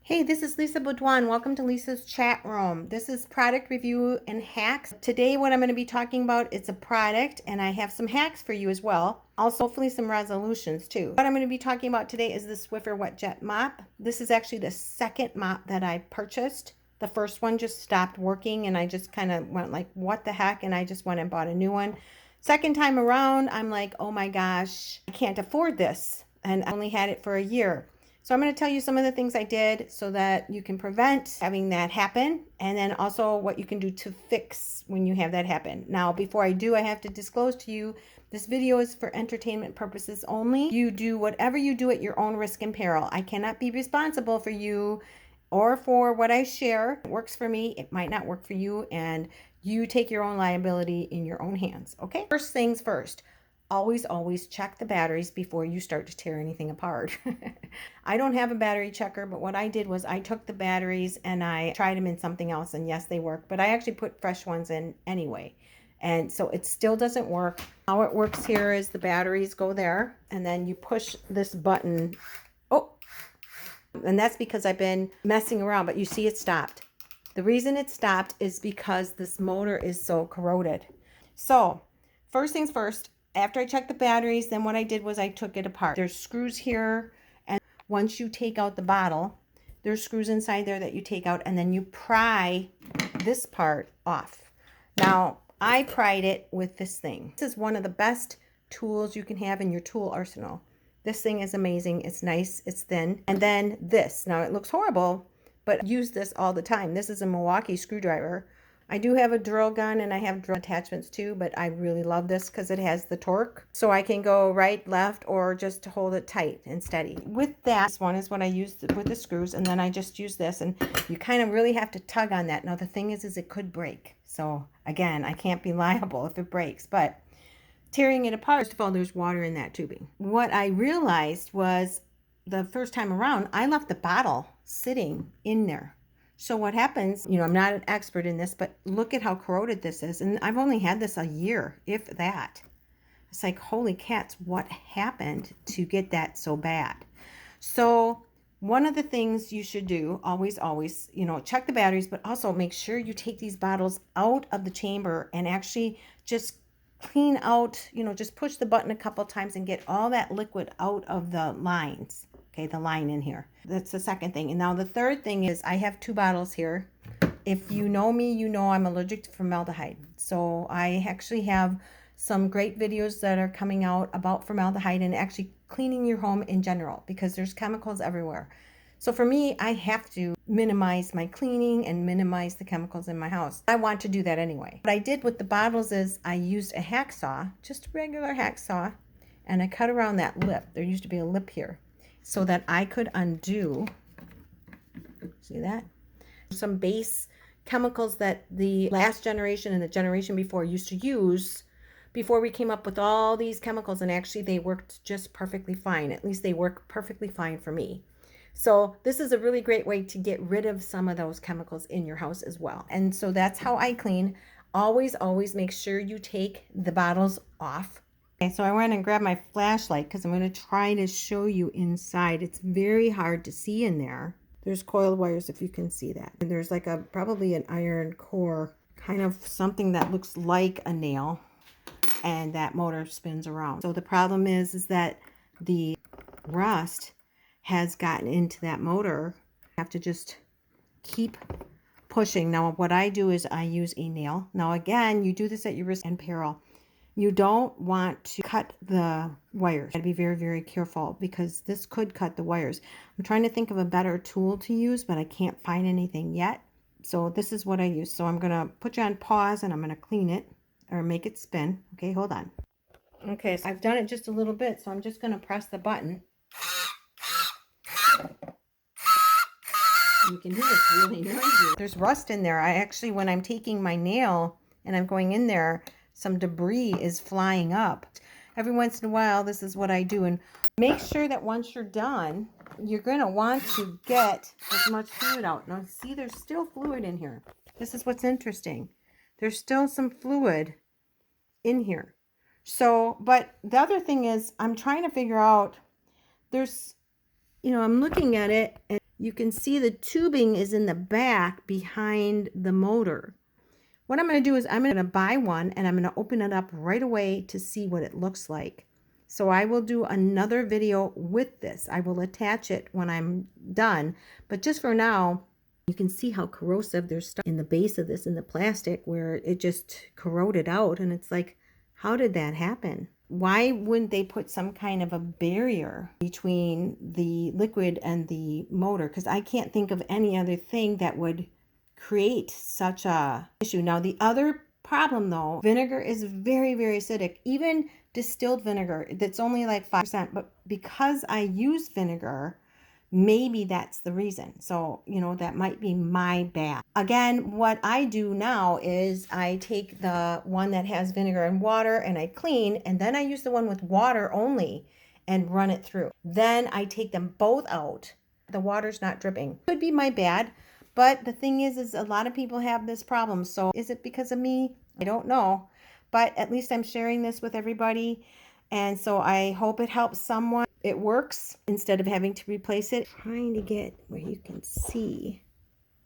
Hey, this is Lisa Baudouin. Welcome to Lisa's chat room. This is product review and hacks. Today what I'm going to be talking about, it's a product and I have some hacks for you as well. Also hopefully some resolutions too. What I'm going to be talking about today is the Swiffer WetJet mop. This is actually the second mop that I purchased. The first one just stopped working and I just kind of went like, what the heck? And I just went and bought a new one. Second time around, I'm like, oh my gosh, I can't afford this. And I only had it for a year. So I'm going to tell you some of the things I did so that you can prevent having that happen, and then also what you can do to fix when you have that happen. Now, before I do, I have to disclose to you, this video is for entertainment purposes only. You do whatever you do at your own risk and peril. I cannot be responsible for you or for what I share. It works for me, it might not work for you, and you take your own liability in your own hands, okay? First things first. Always check the batteries before you start to tear anything apart. I don't have a battery checker, but what I did was I took the batteries and I tried them in something else, and yes, they work, but I actually put fresh ones in anyway. And so it still doesn't work. How it works here is the batteries go there, and then you push this button. Oh, and that's because I've been messing around, but you see it stopped. The reason it stopped is because this motor is so corroded. So first things first, after I checked the batteries, then what I did was I took it apart. There's screws here, and once you take out the bottle, there's screws inside there that you take out, and then you pry this part off. Now, I pried it with this thing. This is one of the best tools you can have in your tool arsenal. This thing is amazing. It's nice. It's thin. And then this. Now, it looks horrible, but I use this all the time. This is a Milwaukee screwdriver. I do have a drill gun and I have drill attachments too, but I really love this because it has the torque. So I can go right, left, or just hold it tight and steady. With that, this one is what I used with the screws, and then I just use this, and you kind of really have to tug on that. Now the thing is it could break. So again, I can't be liable if it breaks, but tearing it apart, first of all, there's water in that tubing. What I realized was the first time around, I left the bottle sitting in there. So what happens, I'm not an expert in this, but look at how corroded this is. And I've only had this a year, if that. It's like, holy cats, what happened to get that so bad? So one of the things you should do, always, check the batteries, but also make sure you take these bottles out of the chamber and actually just clean out, just push the button a couple times and get all that liquid out of the lines. Okay, the line in here. That's the second thing. And now the third thing is I have 2 bottles here. If you know me, you know I'm allergic to formaldehyde. So I actually have some great videos that are coming out about formaldehyde and actually cleaning your home in general, because there's chemicals everywhere. So for me, I have to minimize my cleaning and minimize the chemicals in my house. I want to do that anyway. What I did with the bottles is I used a hacksaw, just a regular hacksaw, and I cut around that lip. There used to be a lip here, so that I could undo, see that? Some base chemicals that the last generation and the generation before used to use before we came up with all these chemicals, and actually they worked just perfectly fine. At least they work perfectly fine for me. So this is a really great way to get rid of some of those chemicals in your house as well. And so that's how I clean. Always make sure you take the bottles off. Okay, so I went and grabbed my flashlight because I'm going to try to show you inside. It's very hard to see in there. There's coiled wires, if you can see that. And there's like probably an iron core, kind of something that looks like a nail, and that motor spins around. So the problem is that the rust has gotten into that motor. You have to just keep pushing. Now what I do is I use a nail. Now again, you do this at your risk and peril. You don't want to cut the wires. You got to be very careful, because this could cut the wires. I'm trying to think of a better tool to use, but I can't find anything yet. So this is what I use. So I'm going to put you on pause and I'm going to clean it or make it spin. Okay, hold on. Okay, so I've done it just a little bit, so I'm just going to press the button. You can hear it's really noisy. There's rust in there. I actually, when I'm taking my nail and I'm going in there, some debris is flying up. Every once in a while, this is what I do. And make sure that once you're done, you're going to want to get as much fluid out. Now, see, there's still fluid in here. This is what's interesting. There's still some fluid in here. So, but the other thing is, I'm trying to figure out, I'm looking at it, and you can see the tubing is in the back behind the motor. What I'm going to do is I'm going to buy one and I'm going to open it up right away to see what it looks like. So I will do another video with this. I will attach it when I'm done. But just for now, you can see how corrosive there's stuff in the base of this, in the plastic, where it just corroded out. And it's like, how did that happen? Why wouldn't they put some kind of a barrier between the liquid and the motor? Because I can't think of any other thing that would create such a issue. Now, the other problem though, vinegar is very, very acidic. Even distilled vinegar, that's only like 5%, but because I use vinegar, maybe that's the reason. So, you know, that might be my bad. Again, what I do now is I take the one that has vinegar and water and I clean, and then I use the one with water only and run it through. Then I take them both out. The water's not dripping. Could be my bad, but the thing is a lot of people have this problem. So is it because of me? I don't know, but at least I'm sharing this with everybody. And so I hope it helps someone. It works instead of having to replace it. Trying to get where you can see.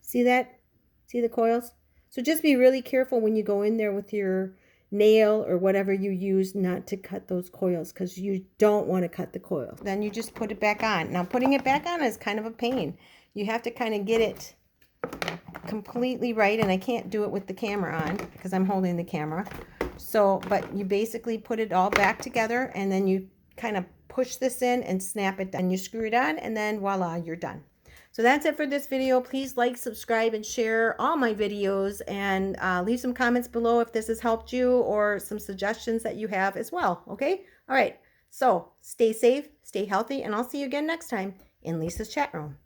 See that? See the coils? So just be really careful when you go in there with your nail or whatever you use not to cut those coils, because you don't want to cut the coil. Then you just put it back on. Now putting it back on is kind of a pain. You have to kind of get it completely right, and I can't do it with the camera on because I'm holding the camera. So, but you basically put it all back together and then you kind of push this in and snap it down. You screw it on and then voila, you're done. So that's it for this video. Please like, subscribe, and share all my videos, and leave some comments below if this has helped you or some suggestions that you have as well. Okay? All right. So stay safe, stay healthy, and I'll see you again next time in Lisa's chat room.